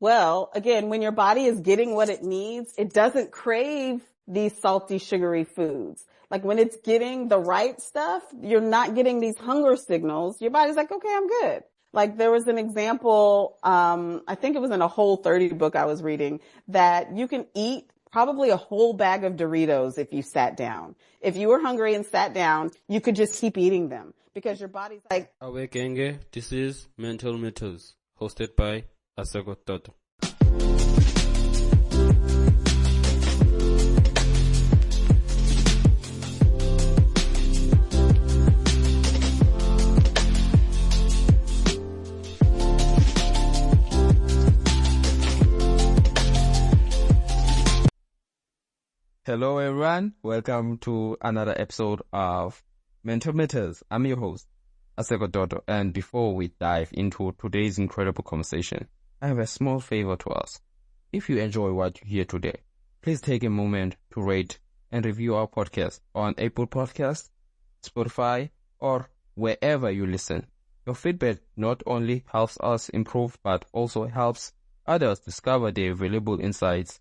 Well, again, when your body is getting what it needs, it doesn't crave these salty, sugary foods. Like when it's getting the right stuff, you're not getting these hunger signals. Your body's like, okay, I'm good. Like there was an example, I think it was in a Whole30 book I was reading, that you can eat probably a whole bag of Doritos if you sat down. If you were hungry and sat down, you could just keep eating them because your body's like, Awekenge, this is Mental Mythos, hosted by Asekho Toto. Hello everyone, welcome to another episode of Mental Mythos. I'm your host, Asekho Toto, and before we dive into today's incredible conversation, I have a small favor to ask. If you enjoy what you hear today, please take a moment to rate and review our podcast on Apple Podcasts, Spotify, or wherever you listen. Your feedback not only helps us improve, but also helps others discover the valuable insights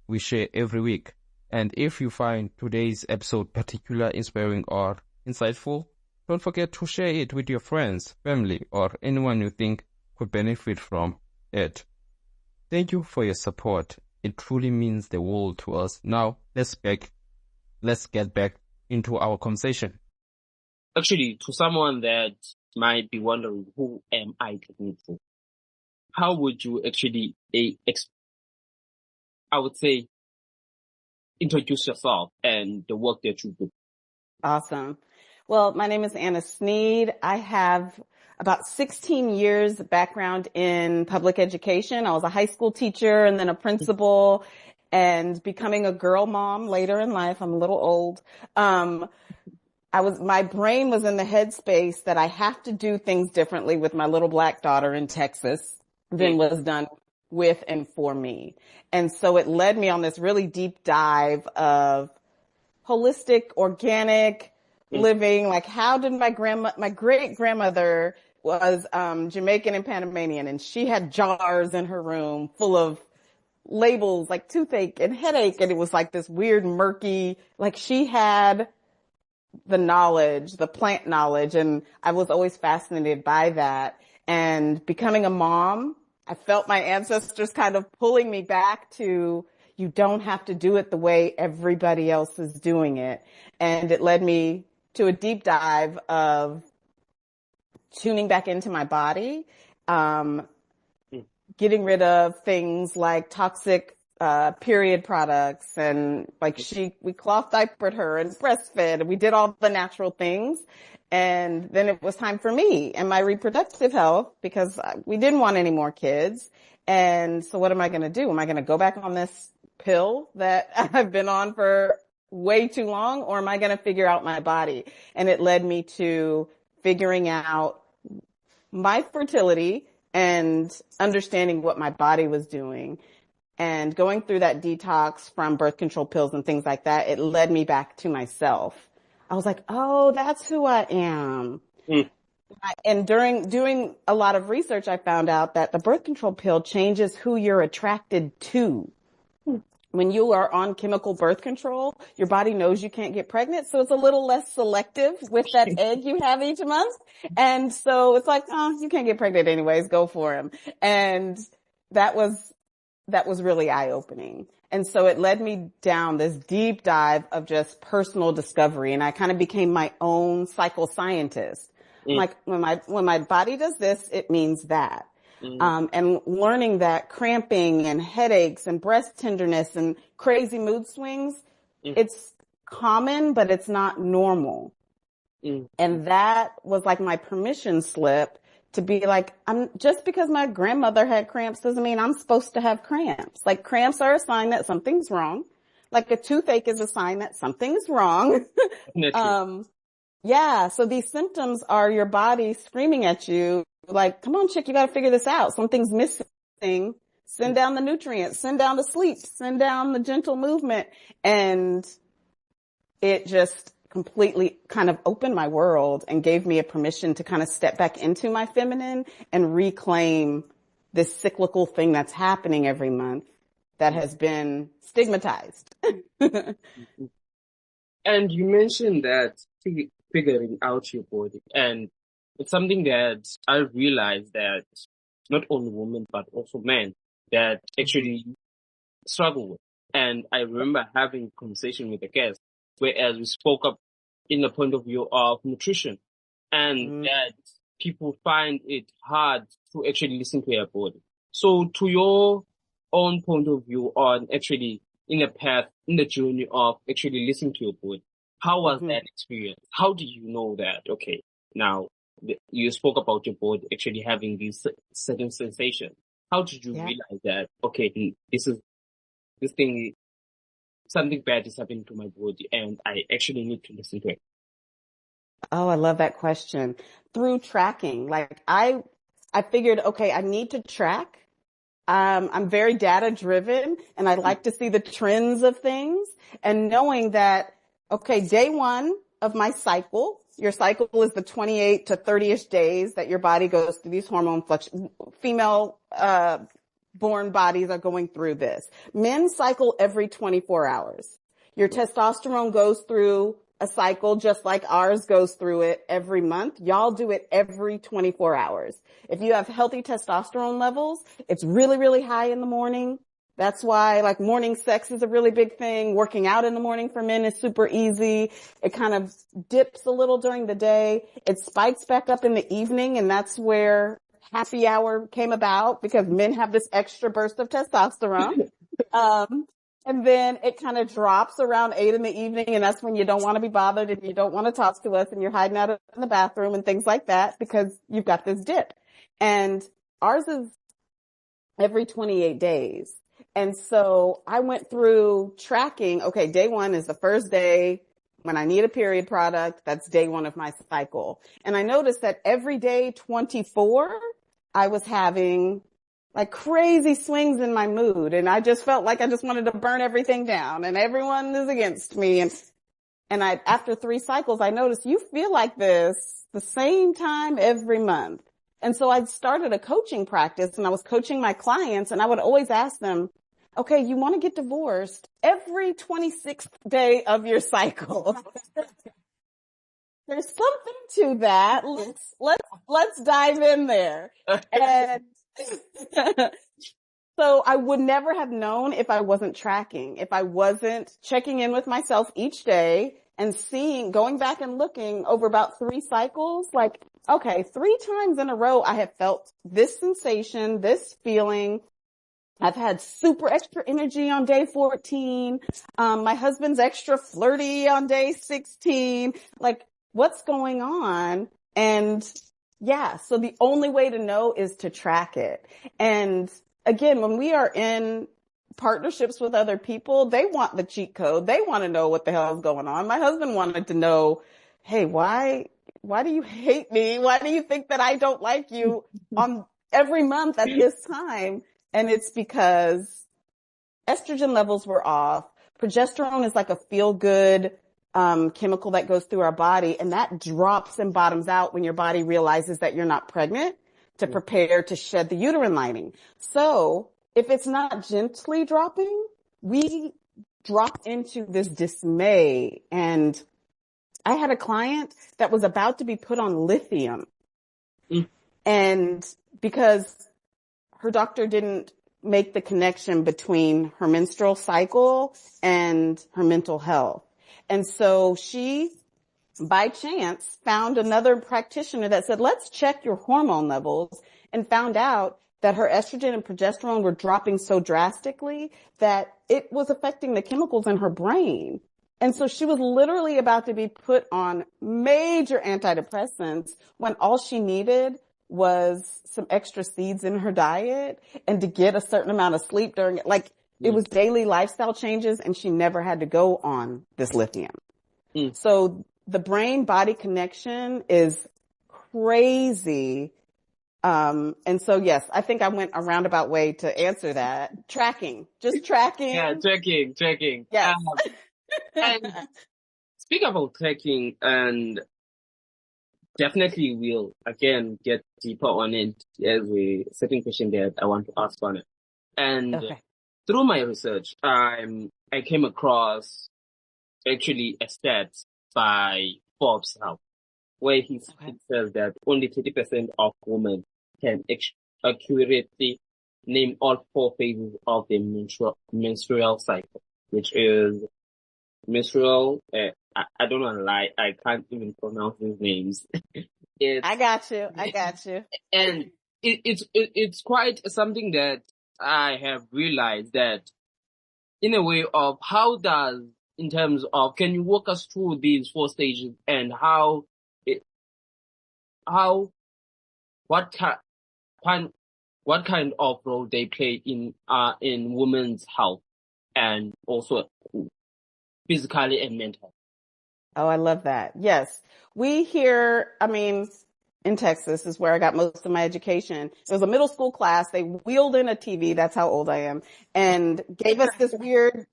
we share every week. And if you find today's episode particularly inspiring or insightful, don't forget to share it with your friends, family, or anyone you think could benefit from it. Thank you for your support. It truly means the world to us. Now, let's get back into our conversation. Actually, to someone that might be wondering, who am I technically? How would you actually, I would say, introduce yourself and the work that you do? awesome. Well, my name is Anna Sneed. I have about 16 years background in public education. I was a high school teacher and then a principal and becoming a girl mom later in life. I'm a little old. My brain was in the headspace that I have to do things differently with my little black daughter in Texas than was done with and for me. And so it led me on this really deep dive of holistic, organic living. Like how did my great grandmother was, Jamaican and Panamanian, and she had jars in her room full of labels like toothache and headache. And it was like this weird, murky, like she had the knowledge, the plant knowledge. And I was always fascinated by that. And becoming a mom, I felt my ancestors kind of pulling me back to, you don't have to do it the way everybody else is doing it. And it led me to a deep dive of tuning back into my body, getting rid of things like toxic period products, and like we cloth diapered her and breastfed, and we did all the natural things. And then it was time for me and my reproductive health because we didn't want any more kids. And so what am I going to do? Am I going to go back on this pill that I've been on for way too long, or am I going to figure out my body? And it led me to figuring out my fertility and understanding what my body was doing. And going through that detox from birth control pills and things like that, it led me back to myself. I was like, oh, that's who I am. And during doing a lot of research, I found out that the birth control pill changes who you're attracted to. When you are on chemical birth control, your body knows you can't get pregnant, so it's a little less selective with that egg you have each month. And so it's like, oh, you can't get pregnant anyways, go for him. And that was really eye-opening. And so it led me down this deep dive of just personal discovery. And I kind of became my own psychoscientist. Like when my body does this, it means that. And learning that cramping and headaches and breast tenderness and crazy mood swings, it's common, but it's not normal. And that was like my permission slip to be like, just because my grandmother had cramps doesn't mean I'm supposed to have cramps. Like cramps are a sign that something's wrong. Like a toothache is a sign that something's wrong. Yeah. So these symptoms are your body screaming at you like, come on, chick, you got to figure this out. Something's missing. Send down the nutrients, send down the sleep, send down the gentle movement. And it just completely kind of opened my world and gave me a permission to kind of step back into my feminine and reclaim this cyclical thing that's happening every month that has been stigmatized. And you mentioned that figuring out your body, and it's something that I realized that not only women but also men that actually struggle with. And I remember having a conversation with a guest, whereas we spoke up in the point of view of nutrition, and that people find it hard to actually listen to their body. So to your own point of view on actually in the journey of actually listening to your body, how was that experience? How did you know that, okay, now you spoke about your body actually having these certain sensations. How did you realize that, okay, this thing, something bad is happening to my body and I actually need to listen to it? Oh, I love that question. Through tracking, like I figured, okay, I need to track. I'm very data driven and I like to see the trends of things and knowing that, okay, day one of my cycle, your cycle is the 28 to 30-ish days that your body goes through these hormone fluctuations. Female, born bodies are going through this. Men cycle every 24 hours. Your testosterone goes through a cycle just like ours goes through it every month. Y'all do it every 24 hours. If you have healthy testosterone levels, it's really, really high in the morning. That's why like morning sex is a really big thing. Working out in the morning for men is super easy. It kind of dips a little during the day. It spikes back up in the evening, and that's where happy hour came about because men have this extra burst of testosterone. And then it kind of drops around 8 in the evening, and that's when you don't want to be bothered and you don't want to talk to us and you're hiding out in the bathroom and things like that because you've got this dip. And ours is every 28 days. And so I went through tracking. Okay, day one is the first day when I need a period product. That's day one of my cycle. And I noticed that every day 24, I was having like crazy swings in my mood. And I just felt like I just wanted to burn everything down and everyone is against me. And after 3 cycles, I noticed you feel like this the same time every month. And so I started a coaching practice and I was coaching my clients and I would always ask them, okay, you want to get divorced every 26th day of your cycle. There's something to that. Let's dive in there. And so I would never have known if I wasn't tracking, if I wasn't checking in with myself each day and going back and looking over about 3 cycles, like, okay, 3 times in a row, I have felt this sensation, this feeling. I've had super extra energy on day 14. My husband's extra flirty on day 16. Like, what's going on? And yeah, so the only way to know is to track it. And again, when we are in partnerships with other people, they want the cheat code. They want to know what the hell is going on. My husband wanted to know, hey, why do you hate me? Why do you think that I don't like you on every month at this time? And it's because estrogen levels were off. Progesterone is like a feel-good chemical that goes through our body, and that drops and bottoms out when your body realizes that you're not pregnant to prepare to shed the uterine lining. So if it's not gently dropping, we drop into this dismay. And I had a client that was about to be put on lithium. And because her doctor didn't make the connection between her menstrual cycle and her mental health. And so she, by chance, found another practitioner that said, let's check your hormone levels, and found out that her estrogen and progesterone were dropping so drastically that it was affecting the chemicals in her brain. And so she was literally about to be put on major antidepressants when all she needed was some extra seeds in her diet and to get a certain amount of sleep during it. Like, it was daily lifestyle changes, and she never had to go on this lithium. So the brain body connection is crazy. And so yes, I think I went a roundabout way to answer that. Tracking, just tracking. Yeah, tracking. Yeah. And speak about tracking and definitely will again get deeper on it as a certain question that I want to ask on it. And Okay. through my research, I came across actually a stat by Forbes now, where Okay. it says that only 30% of women can accurately name all four phases of the menstrual cycle, which is menstrual. I don't want to lie, I can't even pronounce these names. I It's got you. I got you. and it's quite something that I have realized that in a way of how does in terms of can you walk us through these four stages and how it how what kind what kind of role they play in women's health and also physically and mentally. Oh, I love that. Yes. We here, I mean, in Texas is where I got most of my education. It was a middle school class. They wheeled in a TV. That's how old I am, and gave us this weird,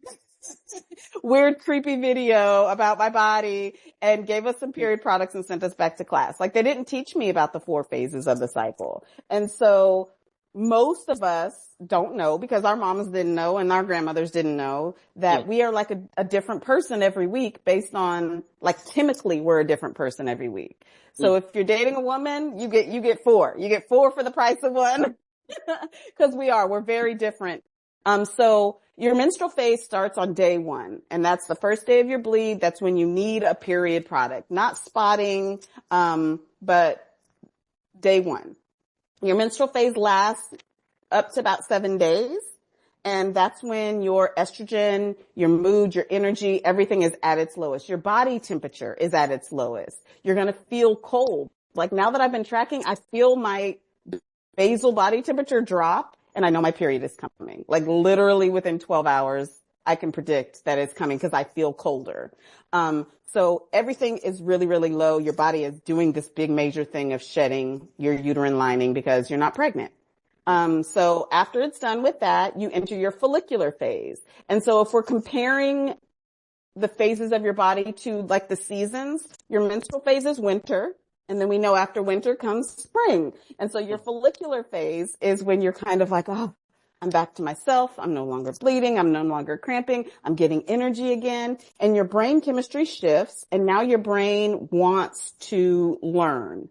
creepy video about my body and gave us some period products and sent us back to class. Like they didn't teach me about the four phases of the cycle. And so most of us don't know because our mamas didn't know and our grandmothers didn't know that we are like a different person every week based on like chemically we're a different person every week. So if you're dating a woman, you get four. You get four for the price of one because we're very different. So your menstrual phase starts on day 1, and that's the first day of your bleed. That's when you need a period product, not spotting, but day 1. Your menstrual phase lasts up to about 7 days. And that's when your estrogen, your mood, your energy, everything is at its lowest. Your body temperature is at its lowest. You're going to feel cold. Like now that I've been tracking, I feel my basal body temperature drop and I know my period is coming. Like literally within 12 hours, I can predict that it's coming because I feel colder. So everything is really, really low. Your body is doing this big major thing of shedding your uterine lining because you're not pregnant. So after it's done with that, you enter your follicular phase. And so if we're comparing the phases of your body to like the seasons, your menstrual phase is winter. And then we know after winter comes spring. And so your follicular phase is when you're kind of like, oh, I'm back to myself. I'm no longer bleeding. I'm no longer cramping. I'm getting energy again. And your brain chemistry shifts. And now your brain wants to learn.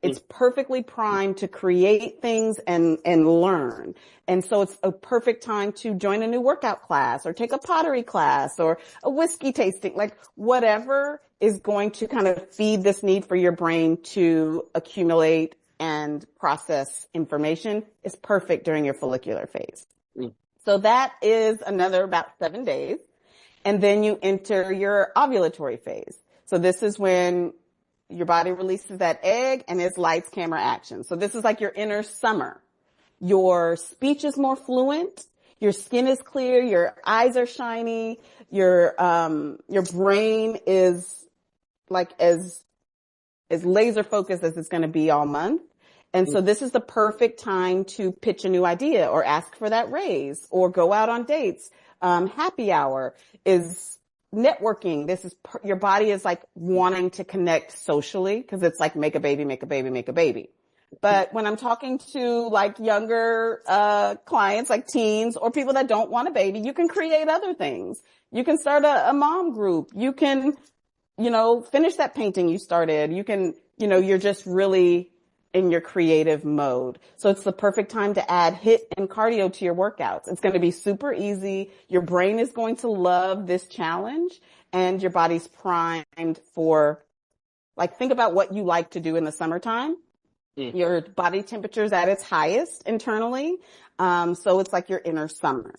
It's perfectly primed to create things and learn. And so it's a perfect time to join a new workout class or take a pottery class or a whiskey tasting, like whatever is going to kind of feed this need for your brain to accumulate and process information is perfect during your follicular phase. So that is another about 7 days. And then you enter your ovulatory phase. So this is when your body releases that egg and it's lights, camera, action. So this is like your inner summer. Your speech is more fluent. Your skin is clear. Your eyes are shiny. Your brain is like as laser focused as it's going to be all month. And so this is the perfect time to pitch a new idea or ask for that raise or go out on dates. Happy hour is networking. This is your body is like wanting to connect socially because it's like make a baby, make a baby, make a baby. But when I'm talking to like younger clients, like teens or people that don't want a baby, you can create other things. You can start a mom group. You can, finish that painting you started. You can, you're just really in your creative mode. So it's the perfect time to add HIIT and cardio to your workouts. It's going to be super easy. Your brain is going to love this challenge and your body's primed for, like, think about what you like to do in the summertime. Your body temperature is at its highest internally. So it's like your inner summer.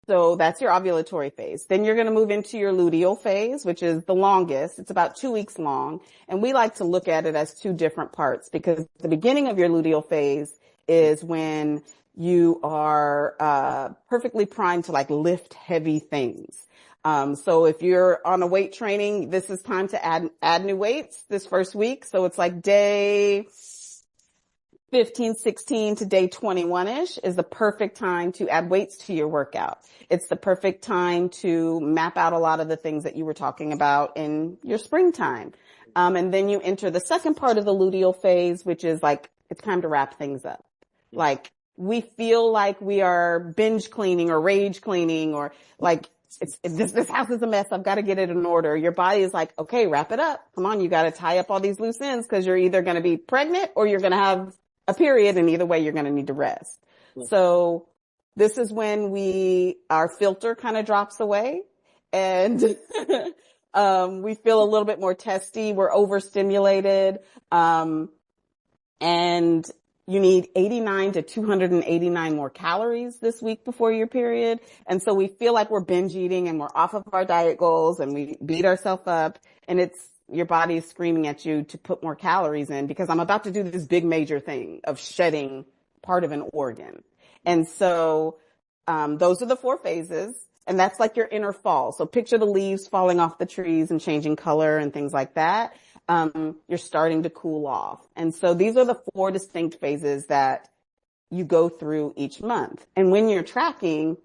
So that's your ovulatory phase. Then you're going to move into your luteal phase, which is the longest. It's about 2 weeks long. And we like to look at it as 2 different parts because the beginning of your luteal phase is when you are perfectly primed to like lift heavy things. So if you're on a weight training, this is time to add new weights this first week. So it's like day 15, 16 to day 21-ish is the perfect time to add weights to your workout. It's the perfect time to map out a lot of the things that you were talking about in your springtime. And then you enter the second part of the luteal phase, which is like, it's time to wrap things up. Like, we feel like we are binge cleaning or rage cleaning, or like, this house is a mess. I've got to get it in order. Your body is like, okay, wrap it up. Come on. You got to tie up all these loose ends, because you're either going to be pregnant or you're going to have a period. And either way, you're going to need to rest. So this is when our filter kind of drops away, and we feel a little bit more testy. We're overstimulated. And you need 89 to 289 more calories this week before your period. And so we feel like we're binge eating and we're off of our diet goals, and we beat ourselves up, and your body is screaming at you to put more calories in, because I'm about to do this big major thing of shedding part of an organ. And so, those are the 4 phases, and that's like your inner fall. So picture the leaves falling off the trees and changing color and things like that. You're starting to cool off. And so these are the 4 distinct phases that you go through each month. And when you're tracking,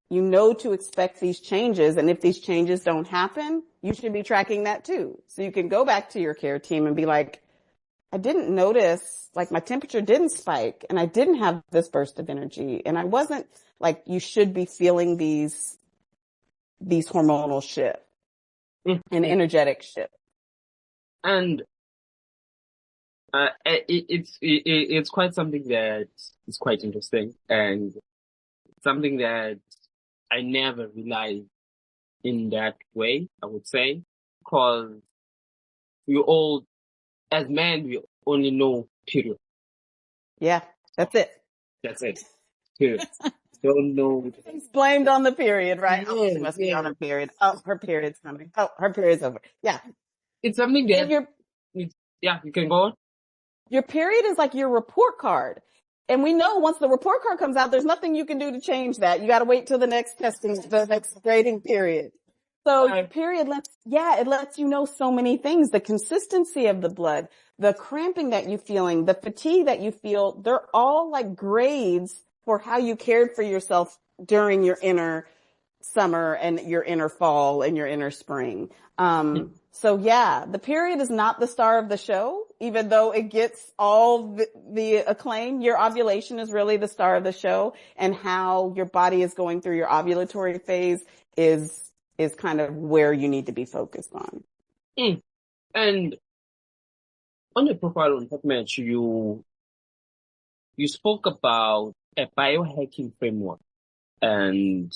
you know to expect these changes. And if these changes don't happen, you should be tracking that too. So you can go back to your care team and be like, I didn't notice, like, my temperature didn't spike, and I didn't have this burst of energy. And I wasn't, like, you should be feeling these hormonal shifts and energetic shifts. And it's quite something that is quite interesting, and something that I never realized in that way, I would say, because as men, we only know period. Yeah, that's it. That's it. Period. Don't know. It's blamed on the period, right? Oh, she Yes, must be yes. on her period. Oh, her period's coming. Oh, her period's over. Yeah. It's something that, yeah, you can go on. Your period is like your report card. And we know once the report card comes out, there's nothing you can do to change that. You got to wait till the next the next grading period. So your period it lets you know so many things. The consistency of the blood, the cramping that you're feeling, the fatigue that you feel, they're all like grades for how you cared for yourself during your inner summer and your inner fall and your inner spring. So yeah, the period is not the star of the show, even though it gets all the acclaim. Your ovulation is really the star of the show, and how your body is going through your ovulatory phase is kind of where you need to be focused on. And on your profile on PubMed, you spoke about a biohacking framework, and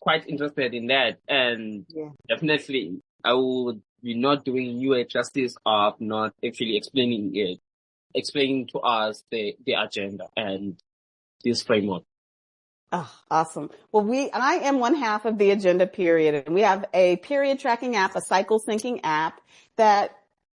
quite interested in that. And definitely, I would be not doing you a justice of not actually explaining to us the agenda and this framework. Oh, awesome. Well, I am one half of the agenda period, and we have a period tracking app, a cycle syncing app, that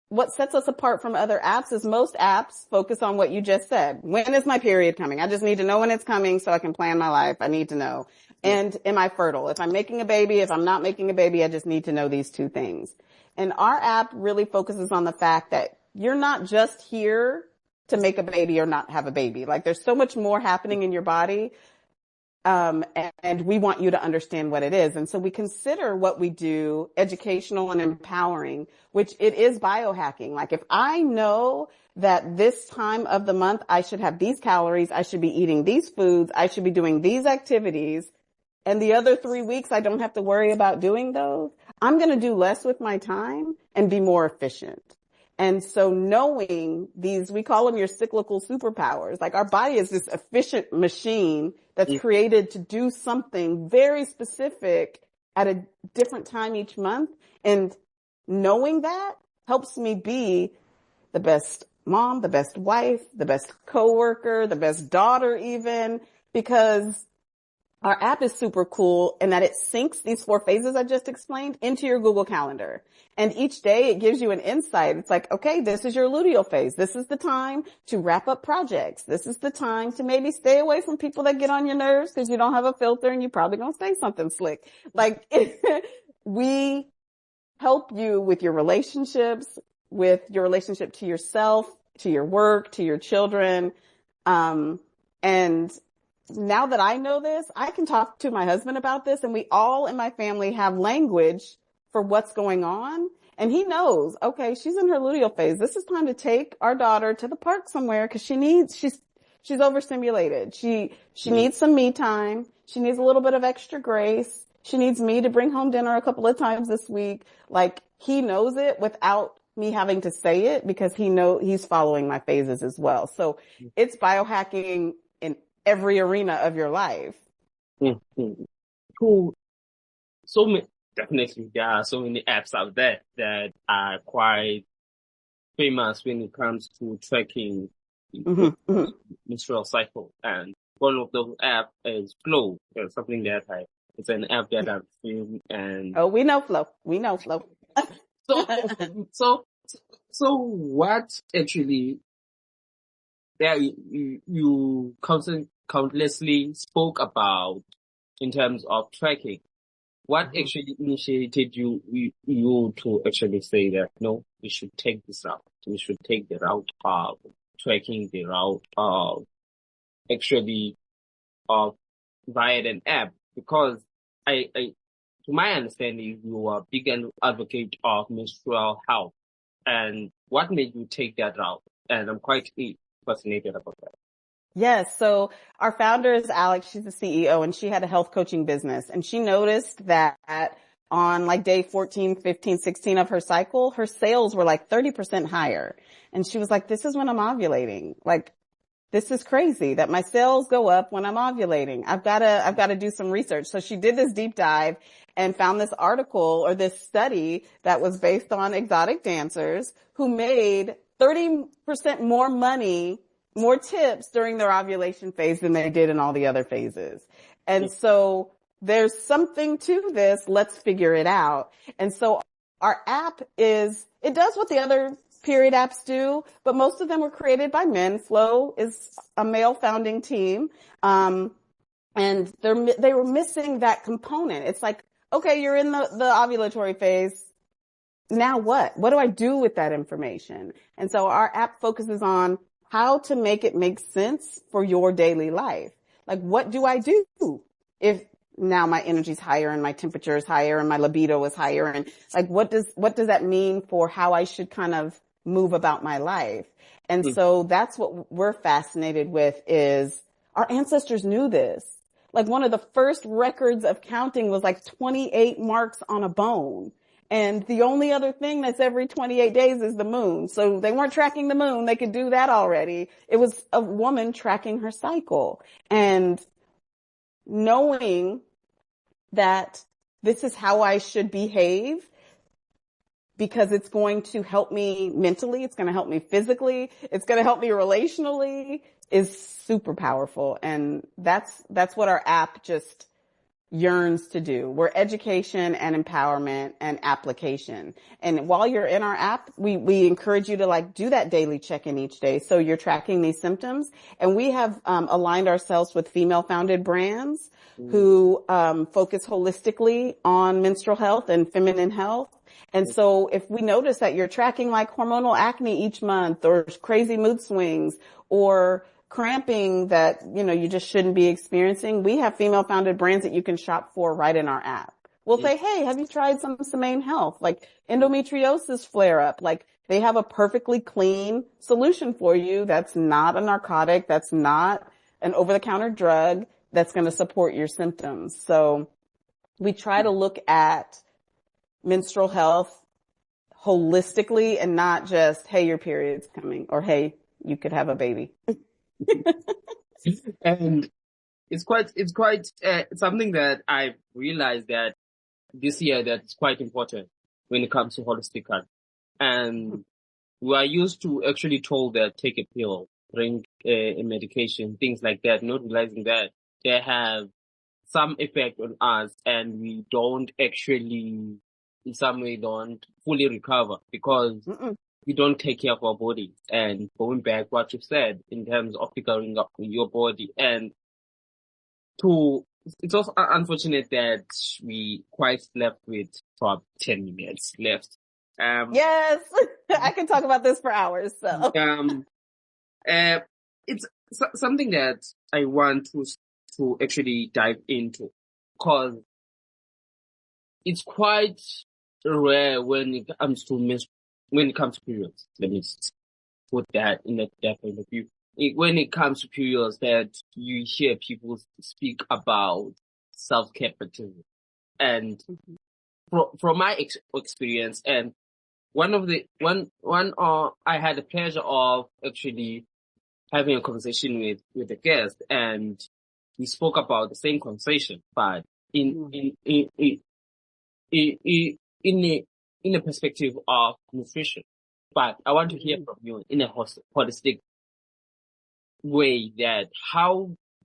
what sets us apart from other apps is most apps focus on what you just said. When is my period coming? I just need to know when it's coming so I can plan my life. I need to know. And am I fertile? If I'm making a baby, if I'm not making a baby, I just need to know these 2 things. And our app really focuses on the fact that you're not just here to make a baby or not have a baby. Like, there's so much more happening in your body. And we want you to understand what it is. And so we consider what we do educational and empowering, which it is biohacking. Like, if I know that this time of the month I should have these calories, I should be eating these foods, I should be doing these activities, and the other 3 weeks I don't have to worry about doing those, I'm going to do less with my time and be more efficient. And so knowing these, we call them your cyclical superpowers. Like, our body is this efficient machine that's created to do something very specific at a different time each month. And knowing that helps me be the best mom, the best wife, the best coworker, the best daughter even, because our app is super cool in that it syncs these 4 phases I just explained into your Google Calendar. And each day it gives you an insight. It's like, okay, this is your luteal phase. This is the time to wrap up projects. This is the time to maybe stay away from people that get on your nerves because you don't have a filter and you're probably going to say something slick. Like, we help you with your relationships, with your relationship to yourself, to your work, to your children. And now that I know this, I can talk to my husband about this, and we all in my family have language for what's going on. And he knows, okay, she's in her luteal phase. This is time to take our daughter to the park somewhere because she's overstimulated. She needs some me time. She needs a little bit of extra grace. She needs me to bring home dinner a couple of times this week. Like, he knows it without me having to say it because he's following my phases as well. So it's biohacking in every arena of your life. Mm-hmm. Cool. So many, definitely, there are so many apps out there that are quite famous when it comes to tracking menstrual cycle. And one of those apps is Flow. It's something that it's an app that I've seen. And oh, we know Flow. We know Flow. so what actually there you countlessly spoke about in terms of tracking? What actually initiated you to actually say that, no, we should take this route. We should take the route of tracking, the route of actually of via an app? Because to my understanding, you are a big advocate of menstrual health. And what made you take that route? And I'm quite fascinated about that. Yes. So our founder is Alex. She's the CEO and she had a health coaching business, and she noticed that on like day 14, 15, 16 of her cycle, her sales were like 30% higher. And she was like, this is when I'm ovulating. Like, this is crazy that my sales go up when I'm ovulating. I've got to do some research. So she did this deep dive and found this article or this study that was based on exotic dancers who made 30% more money, more tips during their ovulation phase than they did in all the other phases. And so there's something to this. Let's figure it out. And so our app it does what the other period apps do, but most of them were created by men. Flow is a male founding team. And they were missing that component. It's like, okay, you're in the ovulatory phase. Now what? What do I do with that information? And so our app focuses on how to make it make sense for your daily life. Like, what do I do if now my energy's higher and my temperature is higher and my libido is higher? And like, what does that mean for how I should kind of move about my life? And so that's what we're fascinated with, is our ancestors knew this. Like, one of the first records of counting was like 28 marks on a bone. And the only other thing that's every 28 days is the moon. So they weren't tracking the moon. They could do that already. It was a woman tracking her cycle and knowing that this is how I should behave because it's going to help me mentally. It's going to help me physically. It's going to help me relationally, is super powerful. And that's what our app just yearns to do. We're education and empowerment and application. And while you're in our app, we encourage you to like do that daily check-in each day. So you're tracking these symptoms. And we have aligned ourselves with female founded brands who focus holistically on menstrual health and feminine health. And so if we notice that you're tracking like hormonal acne each month, or crazy mood swings, or cramping that, you just shouldn't be experiencing, we have female founded brands that you can shop for right in our app. We'll say, hey, have you tried some Semaine Health? Like endometriosis flare up. Like, they have a perfectly clean solution for you. That's not a narcotic. That's not an over the counter drug that's going to support your symptoms. So we try to look at menstrual health holistically and not just, hey, your period's coming, or hey, you could have a baby. And it's quite something that I've realized that this year that's quite important when it comes to holistic health. And we are used to actually told that take a pill, drink a medication, things like that, not realizing that they have some effect on us, and we don't actually, in some way, don't fully recover because we don't take care of our body. And going back what you said in terms of figuring out your body, and it's also unfortunate that we quite left with about 10 minutes left. Yes, I can talk about this for hours. So it's something that I want to actually dive into, because it's quite rare when it comes to when it comes to periods. Let me just put that in that point of view. When it comes to periods, that you hear people speak about self-care practices, and from my experience, and I had the pleasure of actually having a conversation with a guest, and we spoke about the same conversation, but in a perspective of nutrition. But I want to hear from you in a holistic way, that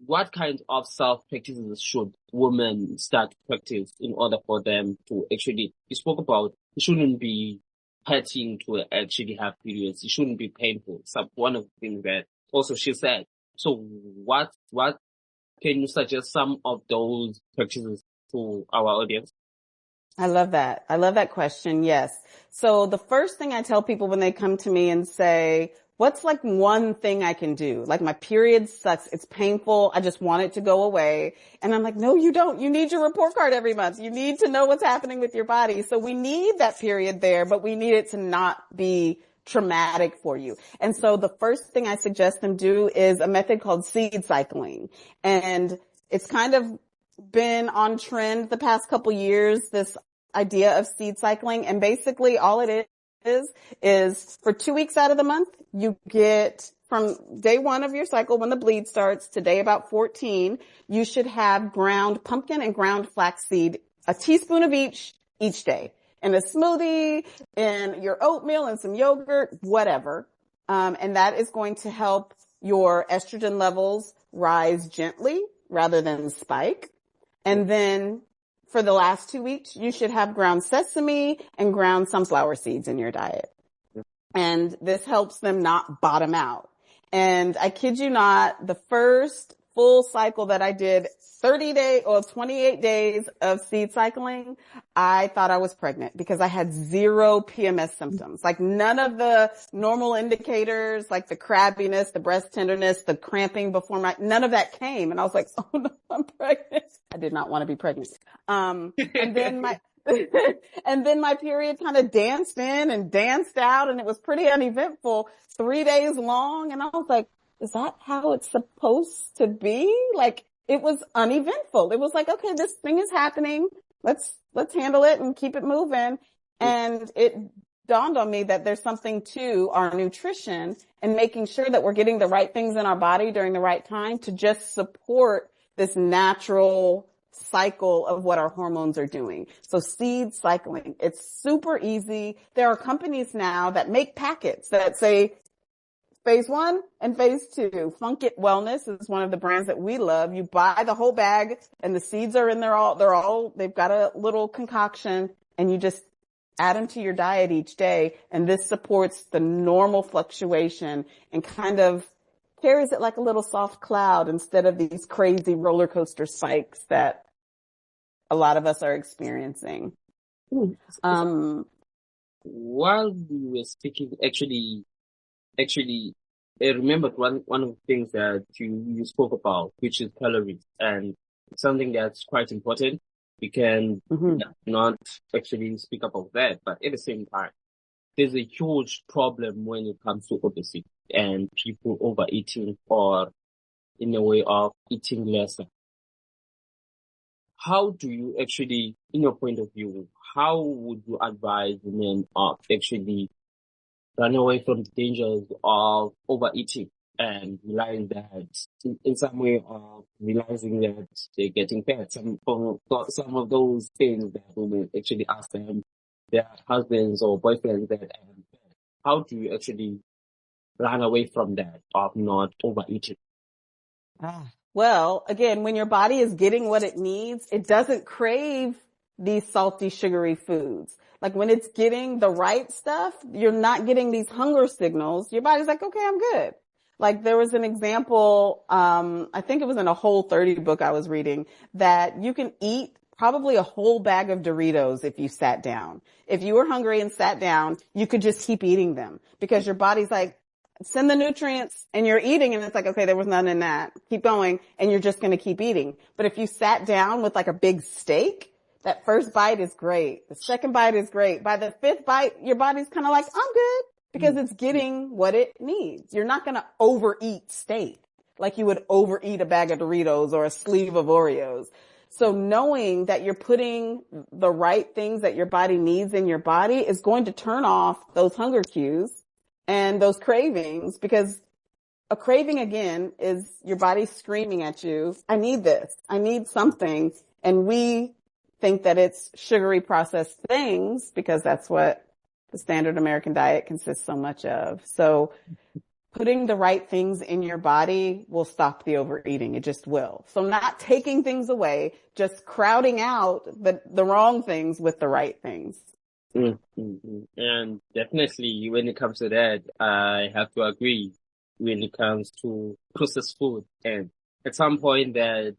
what kind of self practices should women start to practice in order for them to actually, you spoke about, it shouldn't be hurting to actually have periods. It shouldn't be painful. One of the things that also she said. So what can you suggest some of those practices to our audience? I love that. I love that question. Yes. So the first thing I tell people when they come to me and say, what's like one thing I can do? Like my period sucks. It's painful. I just want it to go away. And I'm like, no, you don't. You need your report card every month. You need to know what's happening with your body. So we need that period there, but we need it to not be traumatic for you. And so the first thing I suggest them do is a method called seed cycling. And it's kind of been on trend the past couple years, this idea of seed cycling. And basically all it is for 2 weeks out of the month, you get from day 1 of your cycle when the bleed starts to day about 14, you should have ground pumpkin and ground flaxseed, a teaspoon of each day, in a smoothie, in your oatmeal, and some yogurt, whatever. And that is going to help your estrogen levels rise gently rather than spike. And then for the last 2 weeks, you should have ground sesame and ground sunflower seeds in your diet. And this helps them not bottom out. And I kid you not, the first full cycle that I did, 28 days of seed cycling, I thought I was pregnant because I had 0 PMS symptoms. Like none of the normal indicators, like the crabbiness, the breast tenderness, the cramping none of that came. And I was like, oh no, I'm pregnant. I did not want to be pregnant. And then my period kind of danced in and danced out, and it was pretty uneventful, 3 days long. And I was like, is that how it's supposed to be? Like, it was uneventful. It was like, okay, this thing is happening. Let's handle it and keep it moving. And it dawned on me that there's something to our nutrition and making sure that we're getting the right things in our body during the right time to just support this natural cycle of what our hormones are doing. So seed cycling, it's super easy. There are companies now that make packets that say phase 1 and phase 2. Funk It Wellness is one of the brands that we love. You buy the whole bag and the seeds are in there they've got a little concoction, and you just add them to your diet each day. And this supports the normal fluctuation and kind of carries it like a little soft cloud instead of these crazy roller coaster spikes that a lot of us are experiencing. While you were speaking, actually, I remembered one of the things that you spoke about, which is calories, and something that's quite important. We can not actually speak about that, but at the same time, there's a huge problem when it comes to obesity and people overeating, or in a way of eating less. How do you actually, in your point of view, how would you advise women of actually run away from the dangers of overeating and realize that in some way of realizing that they're getting fat? Some of those things that women actually ask their husbands or boyfriends that how do you actually run away from that of not overeating? Well, again, when your body is getting what it needs, it doesn't crave these salty, sugary foods. Like when it's getting the right stuff, you're not getting these hunger signals. Your body's like, okay, I'm good. Like there was an example, I think it was in a Whole30 book I was reading, that you can eat probably a whole bag of Doritos if you sat down. If you were hungry and sat down, you could just keep eating them because your body's like, send the nutrients, and you're eating, and it's like, okay, there was none in that. Keep going, and you're just going to keep eating. But if you sat down with like a big steak, That first bite is great. The second bite is great. By the fifth bite, your body's kind of like, I'm good, because it's getting what it needs. You're not going to overeat steak like you would overeat a bag of Doritos or a sleeve of Oreos. So knowing that you're putting the right things that your body needs in your body is going to turn off those hunger cues and those cravings, because a craving, again, is your body screaming at you, I need this, I need something. And we think that it's sugary processed things because that's what the standard American diet consists so much of. So putting the right things in your body will stop the overeating. It just will. So not taking things away, just crowding out the wrong things with the right things. Mm-hmm. And definitely when it comes to that, I have to agree when it comes to processed food. And at some point that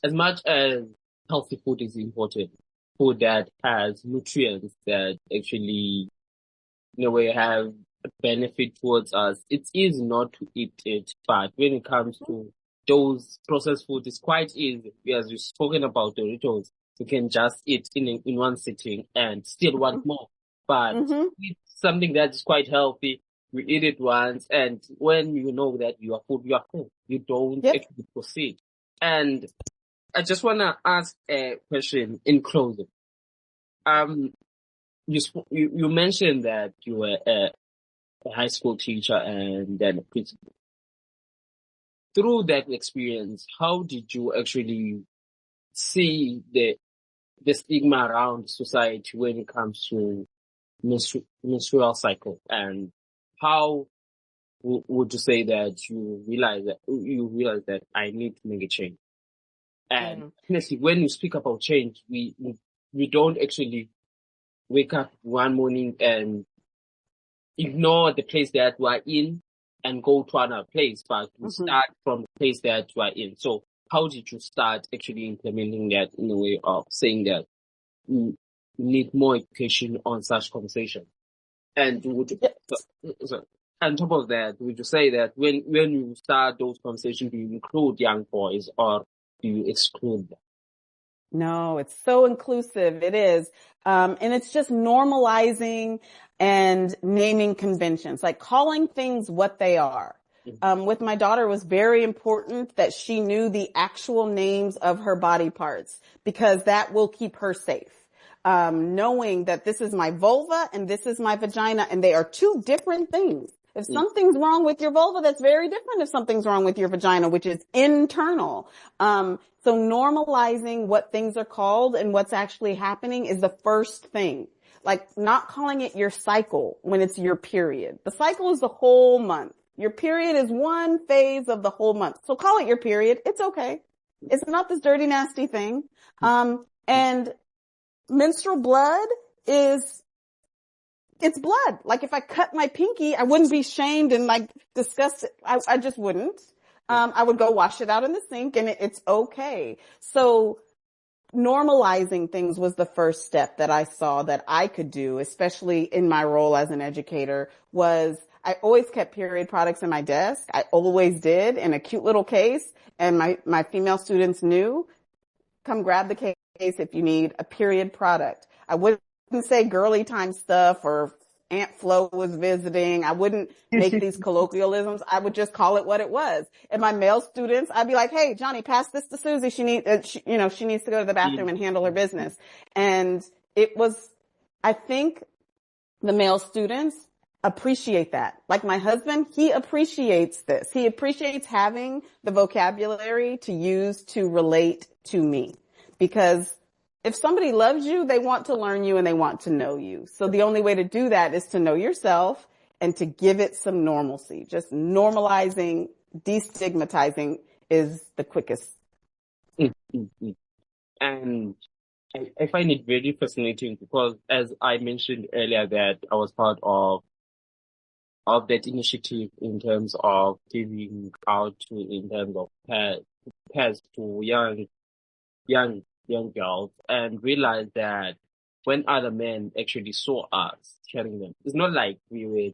as much as healthy food is important, food that has nutrients that actually in a way have a benefit towards us, it is not to eat it. But when it comes to those processed food, it's quite easy. As we've spoken about Doritos, you can just eat in one sitting and still want more. But it's something that's quite healthy. You eat it once, and when you know that you are full, you don't actually proceed. And I just want to ask a question in closing. You mentioned that you were a high school teacher and then a principal. Through that experience, how did you actually see the stigma around society when it comes to menstrual cycle, and how would you say that you realize that I need to make a change? And honestly, when you speak about change, we don't actually wake up one morning and ignore the place that we are in and go to another place, but we start from the place that we are in. So how did you start actually implementing that in a way of saying that we need more education on such conversation? And so on top of that, would you say that when you start those conversations, do you include young boys or do you exclude them? No, it's so inclusive. It is. And it's just normalizing and naming conventions, like calling things what they are. With my daughter, it was very important that she knew the actual names of her body parts, because that will keep her safe. Knowing that this is my vulva and this is my vagina, and they are two different things. If something's wrong with your vulva, that's very different if something's wrong with your vagina, which is internal. So normalizing what things are called and what's actually happening is the first thing. Like not calling it your cycle when it's your period. The cycle is the whole month. Your period is one phase of the whole month. So call it your period. It's okay. It's not this dirty, nasty thing. And menstrual blood it's blood. Like if I cut my pinky, I wouldn't be shamed and like disgusted. I just wouldn't. I would go wash it out in the sink and it's okay. So normalizing things was the first step that I saw that I could do, especially in my role as an educator. Was I always kept period products in my desk. I always did, in a cute little case. And my female students knew, come grab the case if you need a period product. I wouldn't say girly time stuff or Aunt Flo was visiting. I wouldn't make these colloquialisms. I would just call it what it was. And my male students, I'd be like, hey, Johnny, pass this to Susie. She needs to go to the bathroom and handle her business. And I think the male students appreciate that. Like my husband, he appreciates this. He appreciates having the vocabulary to use to relate to me, because if somebody loves you, they want to learn you and they want to know you. So the only way to do that is to know yourself and to give it some normalcy. Just normalizing, destigmatizing is the quickest. And I find it very fascinating because, as I mentioned earlier, that I was part of that initiative in terms of giving out in terms of pads to young girls, and realized that when other men actually saw us carrying them, it's not like we were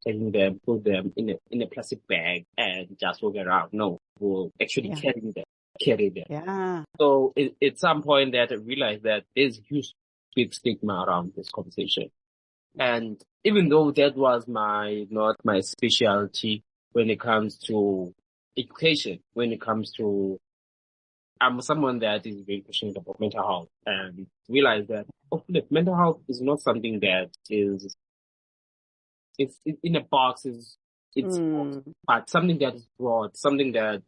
taking them, put them in a plastic bag and just walk around. No, we're actually carrying them. carry them. Yeah. So at some point that I realized that there's huge big stigma around this conversation. And even though that was not my specialty when it comes to education, when it comes to, I'm someone that is very passionate about mental health and realize that, look, mental health is not something that it's in a box, but something that is broad, something that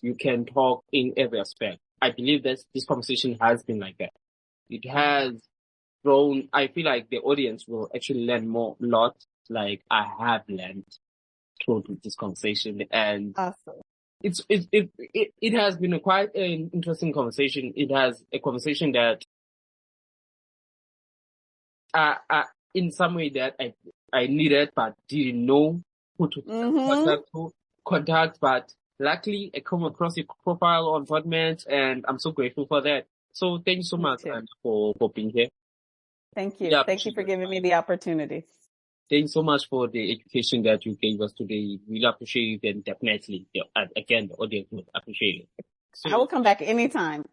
you can talk in every aspect. I believe that this conversation has been like that. It has grown. I feel like the audience will actually learn lot like I have learned through this conversation. And Awesome. it has been quite an interesting conversation. It has a conversation that in some way that I needed but didn't know who to contact, but luckily I come across your profile on Podmatch and I'm so grateful for that. So thank you so much for being here. Thank you. Yeah, thank you for giving me the opportunity. Thank you so much for the education that you gave us today. Really appreciate it, and definitely, again, the audience would appreciate it. So, I will come back anytime.